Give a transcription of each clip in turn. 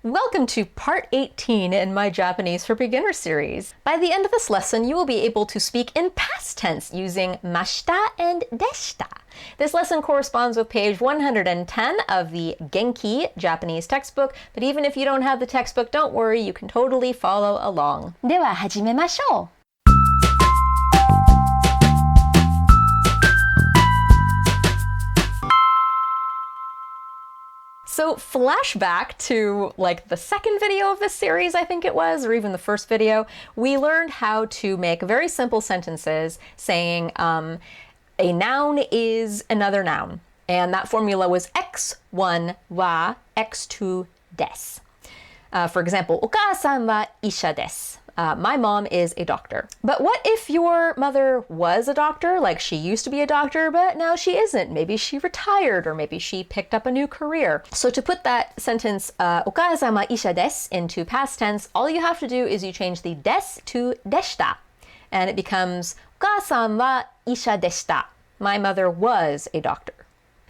Welcome to part 18 in my Japanese for Beginner series. By the end of this lesson, you will be able to speak in past tense using mashita and deshita. This lesson corresponds with page 110 of the Genki Japanese textbook, but even if you don't have the textbook, don't worry, you can totally follow along. では始めましょう。So flashback to like the second video of this series, I think it was, or even the first video, we learned how to make very simple sentences saying a noun is another noun. And that formula was x1 wa x2 des. For example, お母さんは医者です. My mom is a doctor. But what if your mother was a doctor? Like she used to be a doctor, but now she isn't. Maybe she retired or maybe she picked up a new career. So to put that sentence, お母さんは医者です into past tense, all you have to do is you change the des to でした. And it becomes お母さんは医者でした. My mother was a doctor.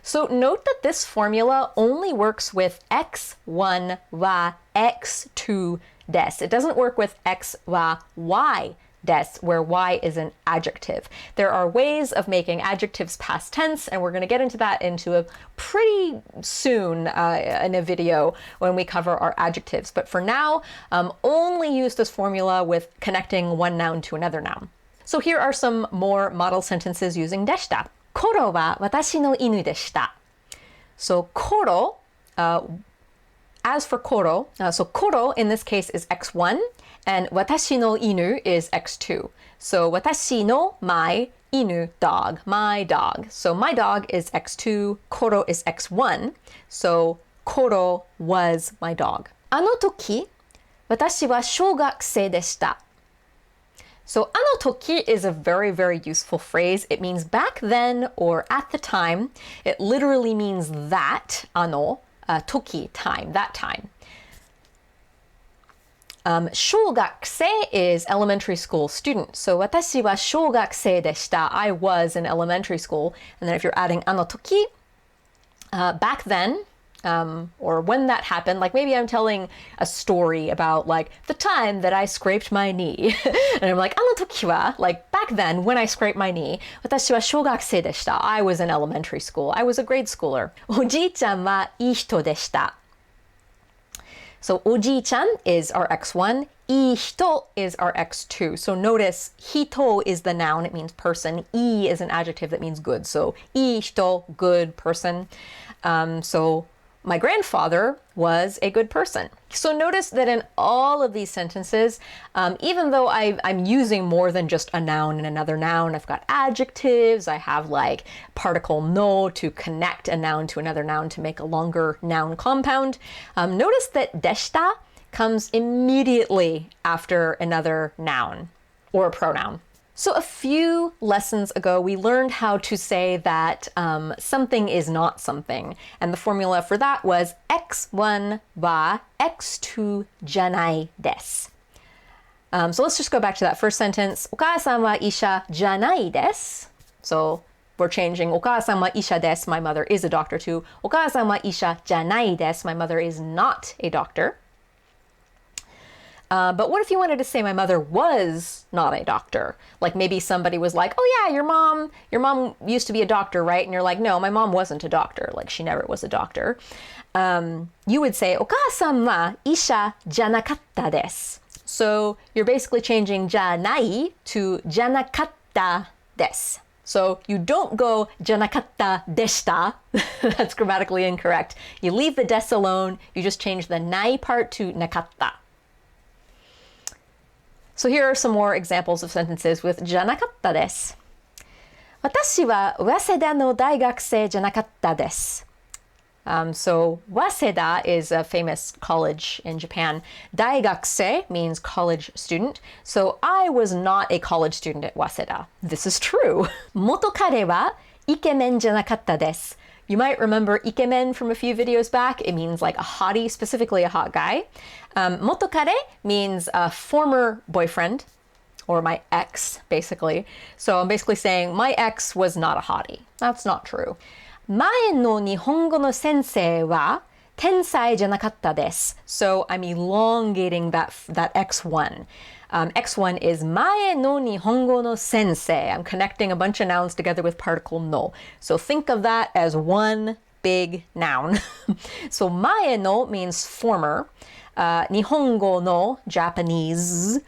So note that this formula only works with x1 wa x2 des. It doesn't work with x wa y des, where y is an adjective. There are ways of making adjectives past tense, and we're going to get into that pretty soon in a video when we cover our adjectives. But for now, only use this formula with connecting one noun to another noun. So here are some more model sentences using でした. Koro wa watashi no inu deshita. So Koro, as for Koro, so Koro in this case is x1 and watashi no inu is x2. So watashi no, my, inu, dog, my dog. So my dog is x2, Koro is x1. So Koro was my dog. あの時、私は小学生でした. So あの時 is a very, very useful phrase. It means back then or at the time. It literally means that, あの, toki, time, that time. 小学生 is elementary school student. So 私は小学生でした. I was in elementary school. And then if you're adding あの時, back then, or when that happened, like maybe I'm telling a story about like the time that I scraped my knee. And I'm like, あの時は, like back then when I scraped my knee, 私は小学生でした. I was in elementary school. I was a grade schooler. おじいちゃんはいい人でした. So おじいちゃん is our x1, いい人 is our x2. So notice 人 is the noun, it means person. いい is an adjective that means good. So いい人, good person. So my grandfather was a good person. So notice that in all of these sentences, even though I'm using more than just a noun and another noun, I've got adjectives, I have like particle no to connect a noun to another noun to make a longer noun compound. Notice that でした comes immediately after another noun or a pronoun. So a few lessons ago, we learned how to say that something is not something. And the formula for that was x1 wa x2 じゃないです. So let's just go back to that first sentence. お母さんは医者じゃないです. So we're changing お母さんは医者です. My mother is a doctor too. お母さんは医者じゃないです. My mother is not a doctor. But what if you wanted to say my mother was not a doctor? Like maybe somebody was like, oh yeah, your mom used to be a doctor, right? And you're like, no, my mom wasn't a doctor. Like she never was a doctor. You would say, お母さんは医者じゃなかったです. So you're basically changing じゃない to じゃなかったです. So you don't go じゃなかったでした. That's grammatically incorrect. You leave the des alone. You just change the ない part to なかった. So here are some more examples of sentences with じゃなかったです. 私は早稲田の大学生じゃなかったです. So Waseda is a famous college in Japan. 大学生 means college student. So I was not a college student at Waseda. This is true. もとかれはイケメンじゃなかったです. You might remember ikemen from a few videos back. It means like a hottie, specifically a hot guy. 元彼 means a former boyfriend, or my ex, basically. So I'm basically saying my ex was not a hottie. That's not true. 前の日本語の先生は天才じゃなかったです. So I'm elongating that X1. X1 is 前の日本語の先生. I'm connecting a bunch of nouns together with particle no. So think of that as one big noun. So 前の means former. 日本語の Japanese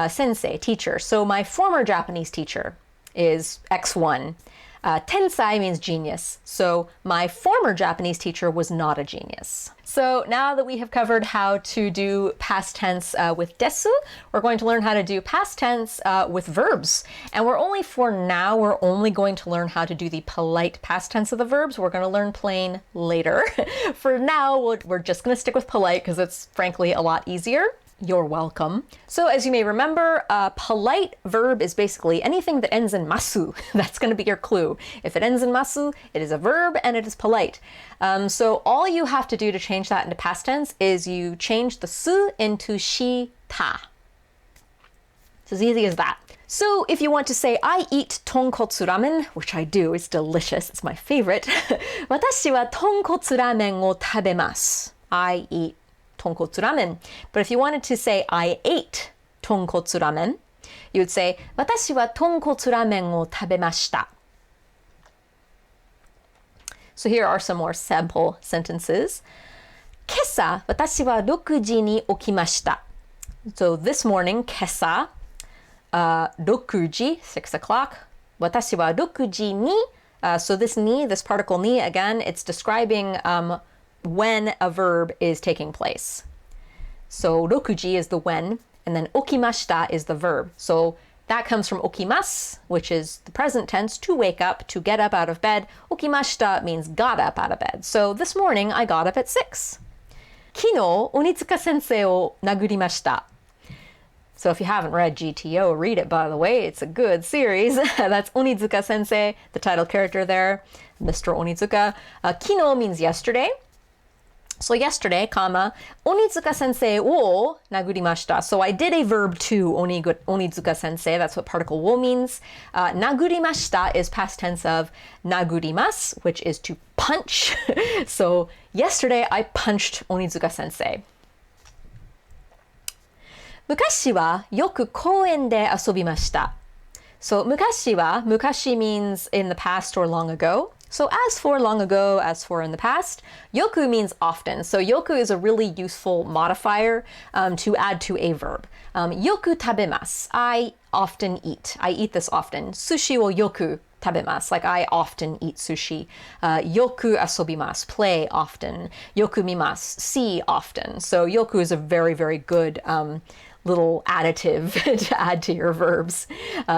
sensei, teacher. So my former Japanese teacher is X1. Tensai means genius. So my former Japanese teacher was not a genius. So now that we have covered how to do past tense with desu, we're going to learn how to do past tense with verbs. And we're only going to learn how to do the polite past tense of the verbs. We're going to learn plain later. For now, we're just going to stick with polite because it's frankly a lot easier. You're welcome. So as you may remember, a polite verb is basically anything that ends in masu. That's going to be your clue. If it ends in masu, it is a verb and it is polite. So all you have to do to change that into past tense is you change the su into shi ta. It's as easy as that. So if you want to say, I eat tonkotsu ramen, which I do, it's delicious, it's my favorite. 私はtonkotsu ramenを食べます. I eat tonkotsu ramen. But if you wanted to say, I ate tonkotsu ramen, you would say, 私はtonkotsu ramenを食べました. So here are some more sample sentences. 今朝、私は6時に起きました. So this morning, 今朝, 6時, 6 o'clock. 私は6時に, so this ni, this particle ni, again, it's describing when a verb is taking place. So 6時 is the when, and then okimashita is the verb. So that comes from okimasu, which is the present tense, to wake up, to get up out of bed. Okimashita means got up out of bed. So this morning I got up at 6. 昨日、鬼塚先生を殴りました. So if you haven't read GTO, read it, by the way. It's a good series. That's Onizuka sensei, the title character there, Mr. Onizuka. 昨日 means yesterday. So yesterday, comma, Onizuka sensei wo nagurimashita. So I did a verb to Onizuka sensei. That's what particle wo means. Nagurimashita is past tense of nagurimasu, which is to punch. So yesterday I punched Onizuka sensei. 昔はよく公園で遊びました. So 昔は, mukashi means in the past or long ago. So as for long ago, as for in the past, yoku means often. So yoku is a really useful modifier to add to a verb. Yoku tabemasu. I often eat. I eat this often. Sushi wo yoku tabemasu. Like I often eat sushi. Yoku asobimasu. Play often. Yoku mimasu. See often. So yoku is a very, very good little additive to add to your verbs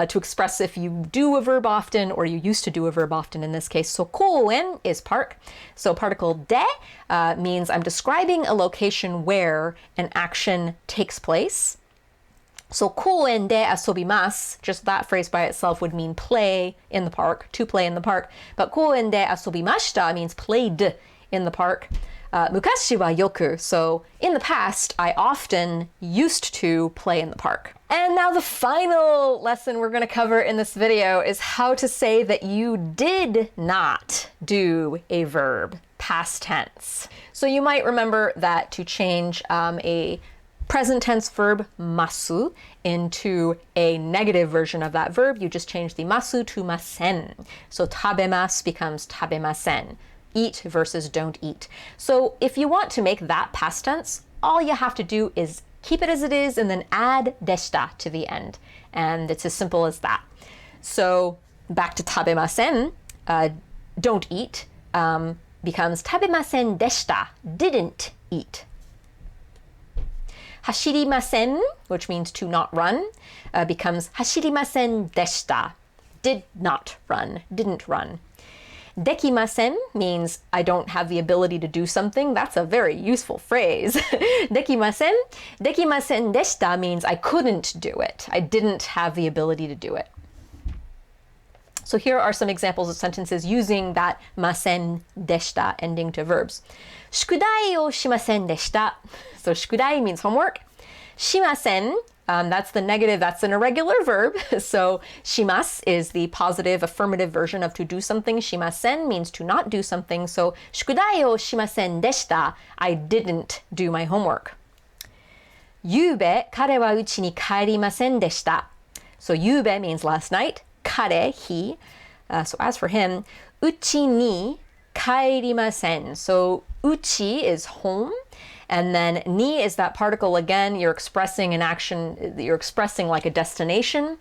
to express if you do a verb often or you used to do a verb often in this case. So koen is park. So particle de means I'm describing a location where an action takes place. So koen de asobimasu, just that phrase by itself would mean play in the park, to play in the park. But koen de asobimashita means played in the park. Mukashi wa yoku, so in the past, I often used to play in the park. And now the final lesson we're going to cover in this video is how to say that you did not do a verb, past tense. So you might remember that to change a present tense verb, masu, into a negative version of that verb, you just change the masu to masen. So tabemasu becomes tabemasen. Eat versus don't eat. So if you want to make that past tense, all you have to do is keep it as it is and then add deshita to the end. And it's as simple as that. So back to tabemasen, don't eat, becomes tabemasen deshita, didn't eat. Hashirimasen, which means to not run, becomes hashirimasen deshita, did not run, didn't run. Dekimasen means I don't have the ability to do something. That's a very useful phrase. Dekimasen. Dekimasen deshita means I couldn't do it. I didn't have the ability to do it. So here are some examples of sentences using that masen deshita ending to verbs. Shukudai o shimasen deshita. So shukudai means homework. Shimasen That's the negative, that's an irregular verb. So, shimasu is the positive affirmative version of to do something. Shimasen means to not do something. So, 宿題をしませんでした. I didn't do my homework. ゆうべ、彼は家に帰りませんでした. So, ゆうべ means last night. 彼, he. So, as for him, 家に帰りません. So, 家 is home. And then ni is that particle again. You're expressing an action, you're expressing like a destination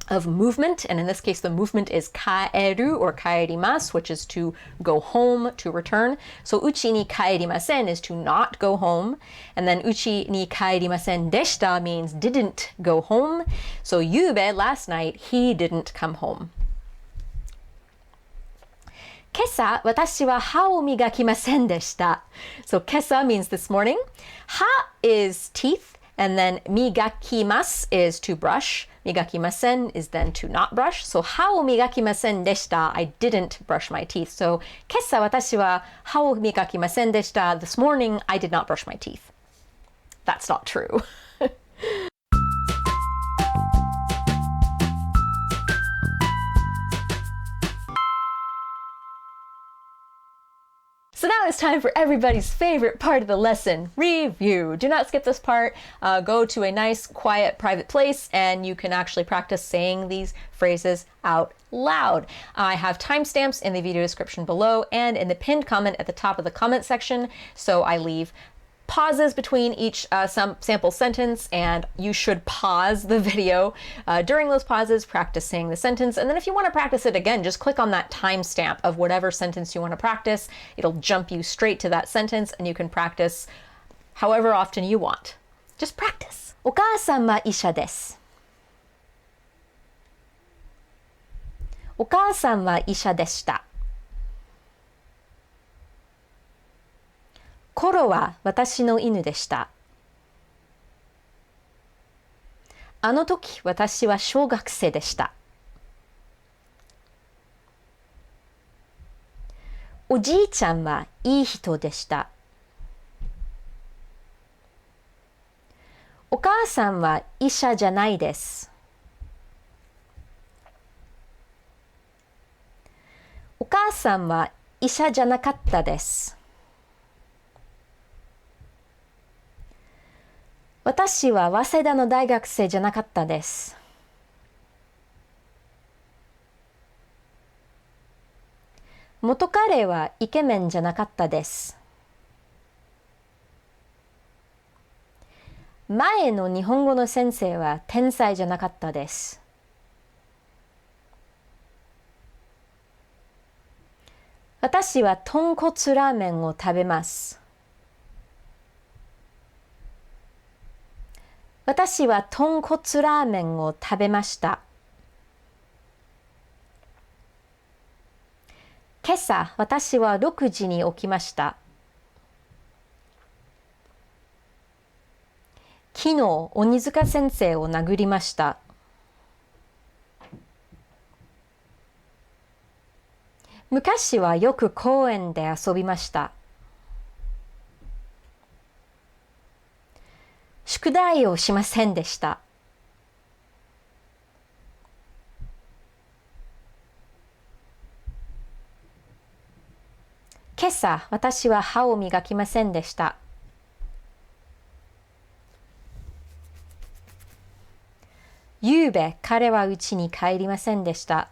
of movement. And in this case, the movement is kaeru or kaerimasu, which is to go home, to return. So uchi ni kaerimasen is to not go home. And then uchi ni kaerimasen deshita means didn't go home. So yube, last night, he didn't come home. 今朝、私は歯を磨きませんでした. So, 今朝 means this morning. 歯 is teeth, and then 磨きます is to brush. 磨きません is then to not brush. So, 歯を磨きませんでした. I didn't brush my teeth. So, 今朝、私は歯を磨きませんでした. This morning, I did not brush my teeth. That's not true. So now it's time for everybody's favorite part of the lesson, review. Do not skip this part. Go to a nice, quiet, private place, and you can actually practice saying these phrases out loud. I have timestamps in the video description below and in the pinned comment at the top of the comment section, so I leave pauses between each sample sentence, and you should pause the video during those pauses, practice saying the sentence. And then if you want to practice it again, just click on that timestamp of whatever sentence you want to practice. It'll jump you straight to that sentence, and you can practice however often you want. Just practice. お母さんは医者です。お母さんは医者でした。コロは私の犬でした。あの時私は小学生でした。おじいちゃんはいい人でした。お母さんは医者じゃないです。お母さんは医者じゃなかったです。私は早稲田の大学生じゃなかったです。元彼はイケメンじゃなかったです。前の日本語の先生は天才じゃなかったです。私は豚骨ラーメンを食べます。私は豚骨ラーメンを食べました。今朝、私は6時に起きました。昨日、鬼塚先生を殴りました。昔はよく公園で遊びました。宿題をしませんでした。今朝、私は歯を磨きませんでした。ゆうべ、彼は家に帰りませんでした。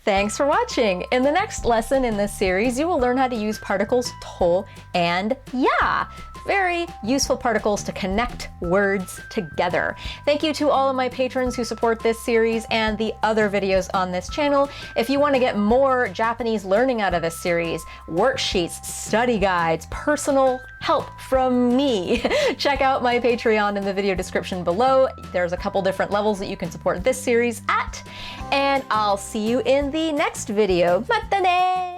Thanks for watching! In the next lesson in this series, you will learn how to use particles to and ya. Very useful particles to connect words together. Thank you to all of my patrons who support this series and the other videos on this channel. If you want to get more Japanese learning out of this series, worksheets, study guides, personal help from me, check out my Patreon in the video description below. There's a couple different levels that you can support this series at. And I'll see you in the next video. Mata ne!